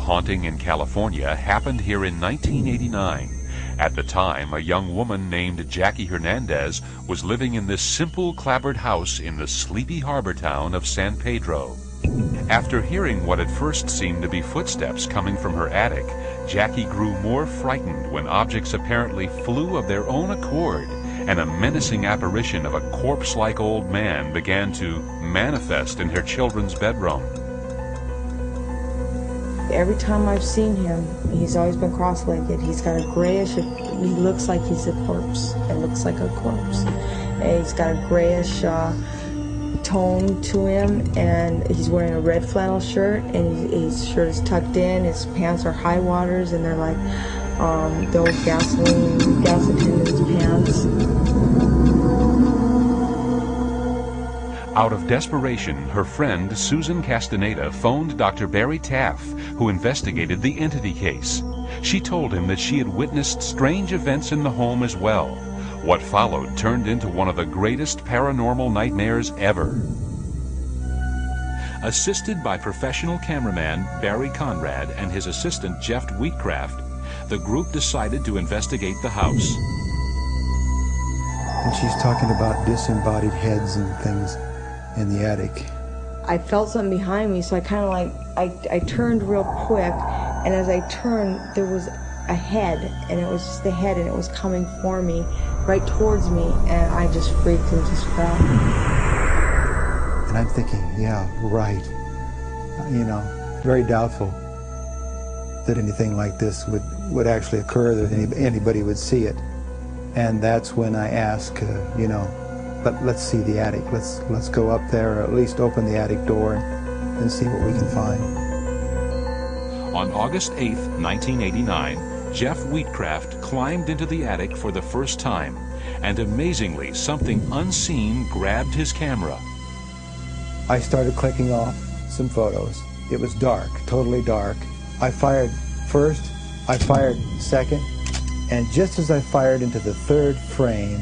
haunting in California happened here in 1989. At the time, a young woman named Jackie Hernandez was living in this simple clapboard house in the sleepy harbor town of San Pedro. After hearing what at first seemed to be footsteps coming from her attic, Jackie grew more frightened when objects apparently flew of their own accord, and a menacing apparition of a corpse-like old man began to manifest in her children's bedroom. Every time I've seen him, he's always been cross-legged. He's got a grayish, he looks like he's a corpse. It looks like a corpse. And he's got a grayish tone to him, and he's wearing a red flannel shirt, and his shirt is tucked in, his pants are high waters, and they're like the old gas attendant's pants. Out of desperation, her friend Susan Castaneda phoned Dr. Barry Taff, who investigated the entity case. She told him that she had witnessed strange events in the home as well. What followed turned into one of the greatest paranormal nightmares ever. Assisted by professional cameraman Barry Conrad and his assistant Jeff Wheatcraft, the group decided to investigate the house. And she's talking about disembodied heads and things in the attic. I felt something behind me, so I kind of like, I turned real quick, and as I turned, there was a head, and it was just the head, and it was coming for me, right towards me, and I just freaked and just fell. And I'm thinking, yeah, right. You know, very doubtful that anything like this would actually occur, that anybody would see it. And that's when I ask, you know, let's see the attic. Let's go up there, or at least open the attic door and see what we can find. On August 8th, 1989, Jeff Wheatcraft climbed into the attic for the first time, and amazingly, something unseen grabbed his camera. I started clicking off some photos. It was dark, totally dark. I fired first, I fired second, and just as I fired into the third frame,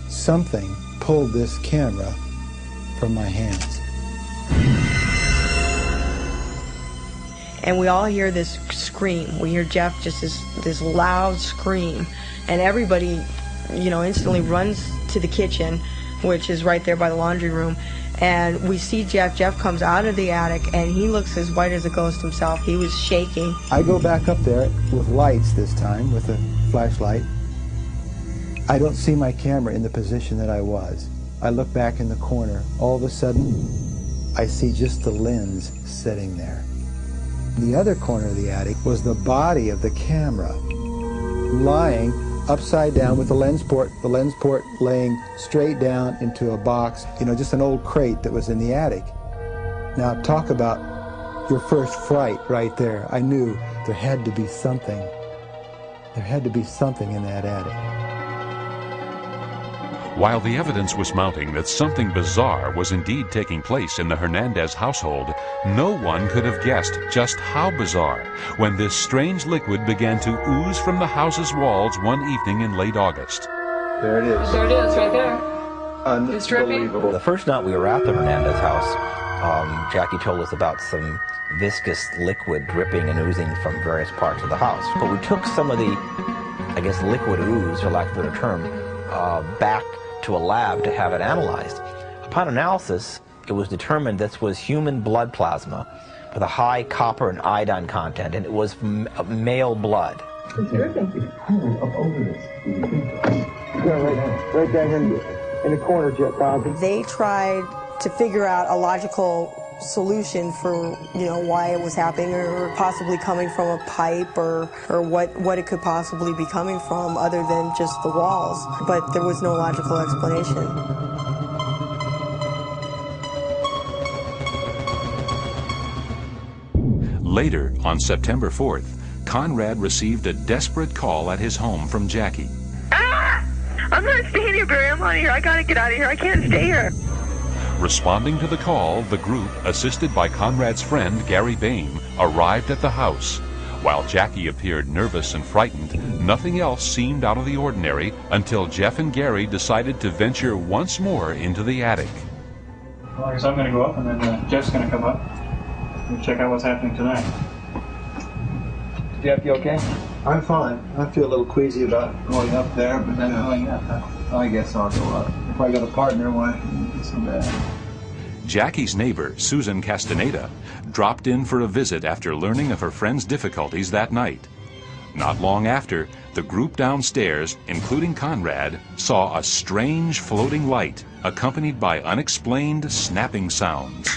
something pulled this camera from my hands. And we all hear this scream. We hear Jeff just this loud scream, and everybody, you know, instantly runs to the kitchen, which is right there by the laundry room, and we see Jeff. Jeff comes out of the attic, and he looks as white as a ghost himself. He was shaking. I go back up there with lights this time, with a flashlight. I don't see my camera in the position that I was. I look back in the corner. All of a sudden, I see just the lens sitting there. The other corner of the attic was the body of the camera lying upside down with the lens port laying straight down into a box, you know, just an old crate that was in the attic. Now talk about your first fright right there. I knew there had to be something. There had to be something in that attic. While the evidence was mounting that something bizarre was indeed taking place in the Hernandez household, no one could have guessed just how bizarre when this strange liquid began to ooze from the house's walls one evening in late August. There it is. There it is, right there. Unbelievable. The first night we were at the Hernandez house, Jackie told us about some viscous liquid dripping and oozing from various parts of the house. But we took some of the, I guess, liquid ooze, for lack of a better term, back to a lab to have it analyzed. Upon analysis, it was determined this was human blood plasma with a high copper and iodine content, and it was male blood. It's dripping. Up over this. Right down in the corner, Bob. They tried to figure out a logical solution for, you know, why it was happening, or possibly coming from a pipe, or what it could possibly be coming from other than just the walls. But there was no logical explanation. Later, on September 4th, Conrad received a desperate call at his home from Jackie. Ah! I'm not staying here, Barry. I'm out of here. I gotta get out of here. I can't stay here. Responding to the call, the group, assisted by Conrad's friend Gary Bain, arrived at the house. While Jackie appeared nervous and frightened, nothing else seemed out of the ordinary until Jeff and Gary decided to venture once more into the attic. Well, I guess I'm going to go up, and then Jeff's going to come up and check out what's happening tonight. Jeff, you okay? I'm fine. I feel a little queasy about going up there, but then I guess I'll go up. If I got a partner, why it's so bad? Jackie's neighbor, Susan Castaneda, dropped in for a visit after learning of her friend's difficulties that night. Not long after, the group downstairs, including Conrad, saw a strange floating light accompanied by unexplained snapping sounds.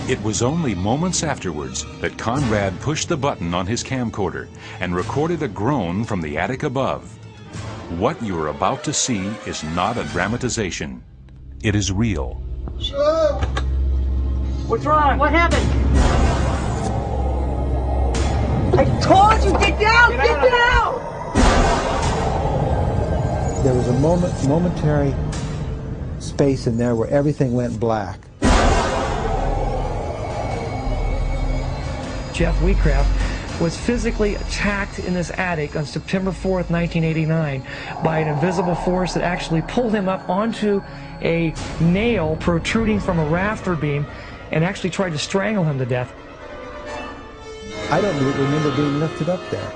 It was only moments afterwards that Conrad pushed the button on his camcorder and recorded a groan from the attic above. What you are about to see is not a dramatization. It is real. What's wrong? What happened? I told you, get down! Get down! There was a momentary space in there where everything went black. Jeff Wheatcraft was physically attacked in this attic on September 4th, 1989 by an invisible force that actually pulled him up onto a nail protruding from a rafter beam and actually tried to strangle him to death. I don't remember being lifted up there,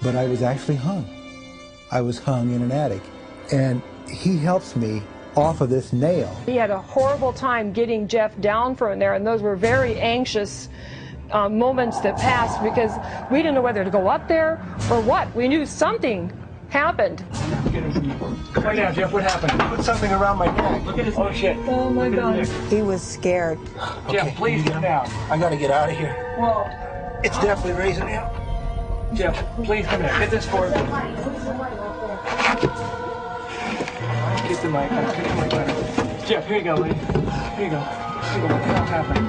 but I was actually hung. I was hung in an attic, and he helps me off of this nail. He had a horrible time getting Jeff down from there, and those were very anxious moments that passed because we didn't know whether to go up there or what. We knew something happened. Right now, Jeff, what happened? Put something around my neck. Look at his. Oh shit. Oh my God. He was scared. Jeff, please get down. I gotta get out of here. Well, It's definitely raising me up. Jeff, please come here. Get this for me. Keep the mic. Keep the mic. Jeff, here you go, buddy. Here you go. Here you go. What's happening?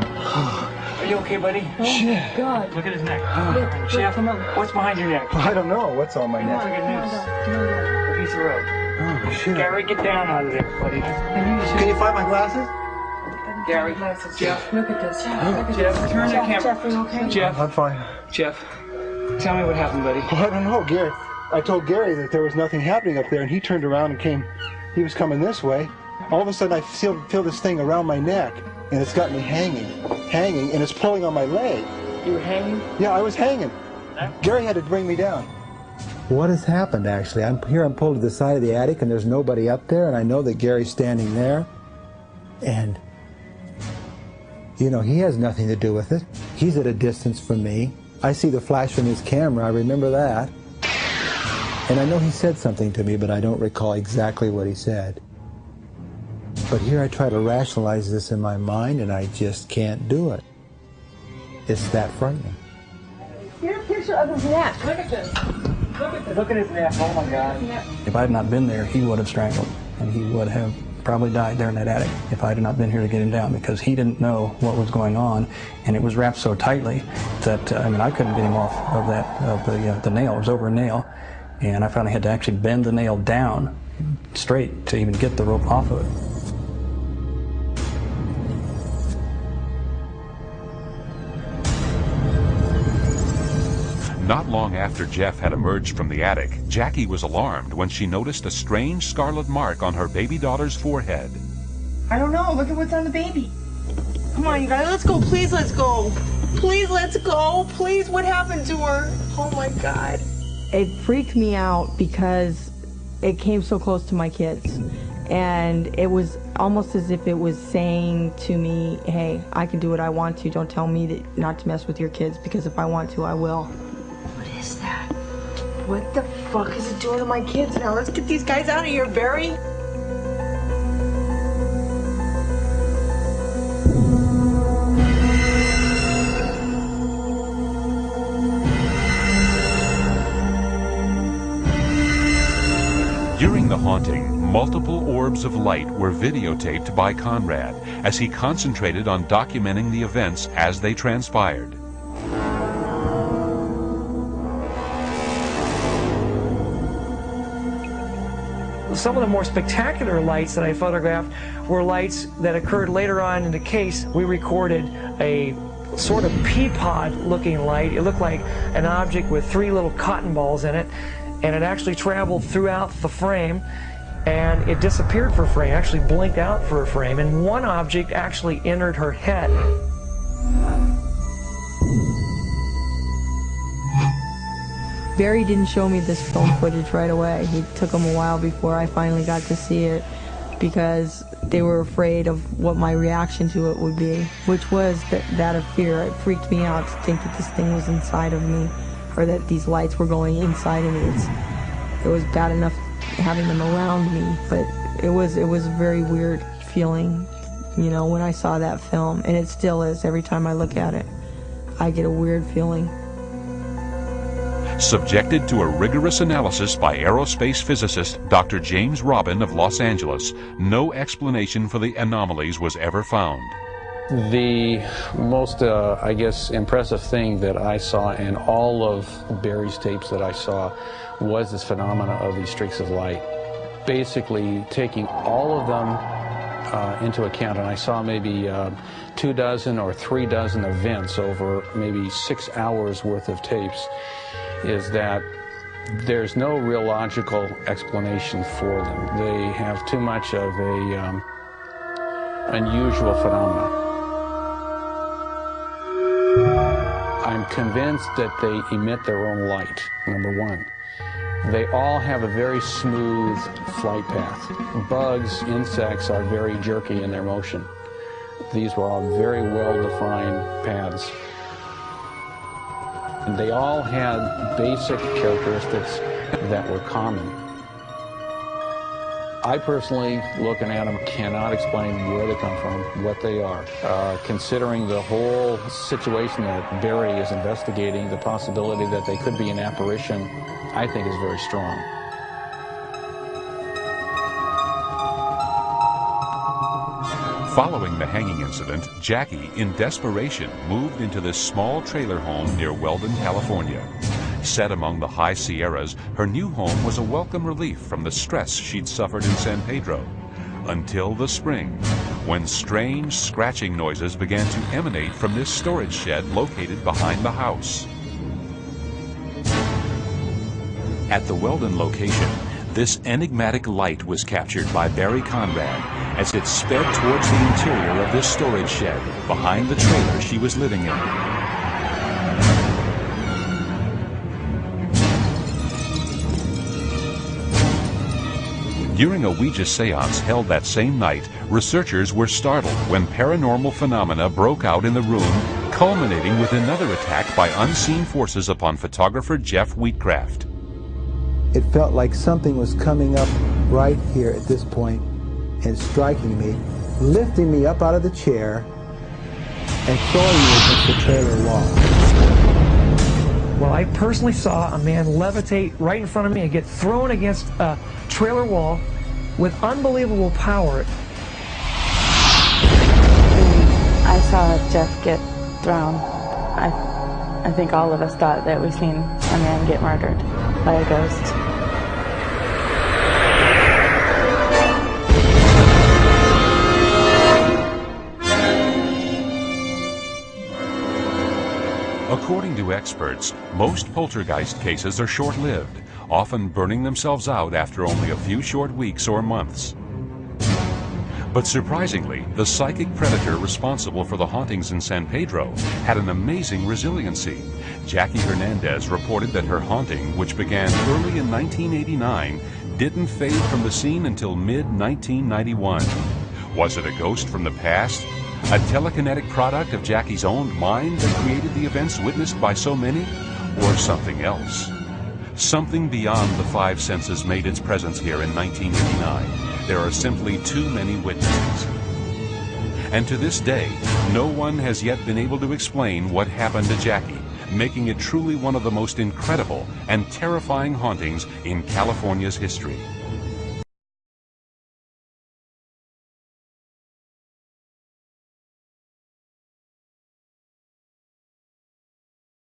Are you okay, buddy? Oh my God. Look at his neck. Look, Jeff, come on. what's behind your neck? I don't know what's on my Look neck. at noose. A piece of rope. Oh, shit. Gary, get down out of there, buddy. Can you find my glasses? Gary, Jeff. Look at this. Jeff, turn the camera. Jeff, are you okay? Jeff, I'm fine. Jeff, tell me what happened, buddy. Well, I don't know, Gary. I told Gary that there was nothing happening up there, and he turned around and came. He was coming this way. All of a sudden, I feel this thing around my neck, and it's got me hanging, and it's pulling on my leg. You were hanging? Yeah, I was hanging. Gary had to bring me down. What has happened, actually? I'm pulled to the side of the attic, and there's nobody up there, and I know that Gary's standing there, and you know, he has nothing to do with it. He's at a distance from me. I see the flash from his camera, I remember that. And I know he said something to me, but I don't recall exactly what he said. But here I try to rationalize this in my mind, and I just can't do it. It's that frightening. Here's a picture of his neck. Look at this. Look at his neck. Oh my God. If I had not been there, he would have strangled, and he would have probably died there in that attic if I had not been here to get him down, because he didn't know what was going on, and it was wrapped so tightly that I mean, I couldn't get him off of the nail. It was over a nail, and I finally had to actually bend the nail down straight to even get the rope off of it. Not long after Jeff had emerged from the attic, Jackie was alarmed when she noticed a strange scarlet mark on her baby daughter's forehead. I don't know. Look at what's on the baby. Come on, you guys. Let's go. Please, let's go. Please, let's go. Please, what happened to her? Oh, my God. It freaked me out because it came so close to my kids. And it was almost as if it was saying to me, hey, I can do what I want to. Don't tell me that not to mess with your kids, because if I want to, I will. What is that? What the fuck is it doing to my kids now? Let's get these guys out of here, Barry. During the haunting, multiple orbs of light were videotaped by Conrad as he concentrated on documenting the events as they transpired. Some of the more spectacular lights that I photographed were lights that occurred later on in the case. We recorded a sort of pea pod looking light. It looked like an object with 3 little cotton balls in it, and it actually traveled throughout the frame, and it disappeared for a frame, actually blinked out for a frame, and one object actually entered her head. Barry didn't show me this film footage right away. It took him a while before I finally got to see it, because they were afraid of what my reaction to it would be, which was that of fear. It freaked me out to think that this thing was inside of me, or that these lights were going inside of me. It was bad enough having them around me, but it was a very weird feeling, you know, when I saw that film, and it still is. Every time I look at it, I get a weird feeling. Subjected to a rigorous analysis by aerospace physicist Dr. James Robin of Los Angeles, no explanation for the anomalies was ever found. The most, I guess, impressive thing that I saw in all of Barry's tapes that I saw was this phenomena of these streaks of light. Basically taking all of them into account, and I saw maybe 2 dozen or 3 dozen events over maybe 6 hours worth of tapes, is that there's no real logical explanation for them. They have too much of a unusual phenomena. I'm convinced that they emit their own light, number one. They all have a very smooth flight path. Bugs, insects are very jerky in their motion. These were all very well-defined paths. And they all had basic characteristics that were common. I personally, looking at them, cannot explain where they come from, what they are. Considering the whole situation that Barry is investigating, the possibility that they could be an apparition, I think is very strong. Following the hanging incident, Jackie, in desperation, moved into this small trailer home near Weldon, California. Set among the high Sierras, her new home was a welcome relief from the stress she'd suffered in San Pedro. Until the spring, when strange scratching noises began to emanate from this storage shed located behind the house. At the Weldon location, this enigmatic light was captured by Barry Conrad as it sped towards the interior of this storage shed behind the trailer she was living in. During a Ouija seance held that same night, researchers were startled when paranormal phenomena broke out in the room, culminating with another attack by unseen forces upon photographer Jeff Wheatcraft. It felt like something was coming up right here at this point and striking me, lifting me up out of the chair and throwing me against the trailer wall. Well, I personally saw a man levitate right in front of me and get thrown against a trailer wall with unbelievable power. I saw Jeff get thrown. I think all of us thought that we seen a man get murdered by a ghost. According to experts, most poltergeist cases are short-lived, often burning themselves out after only a few short weeks or months. But surprisingly, the psychic predator responsible for the hauntings in San Pedro had an amazing resiliency. Jackie Hernandez reported that her haunting, which began early in 1989, didn't fade from the scene until mid-1991. Was it a ghost from the past? A telekinetic product of Jackie's own mind that created the events witnessed by so many? Or something else? Something beyond the 5 senses made its presence here in 1989. There are simply too many witnesses. And to this day, no one has yet been able to explain what happened to Jackie, making it truly one of the most incredible and terrifying hauntings in California's history.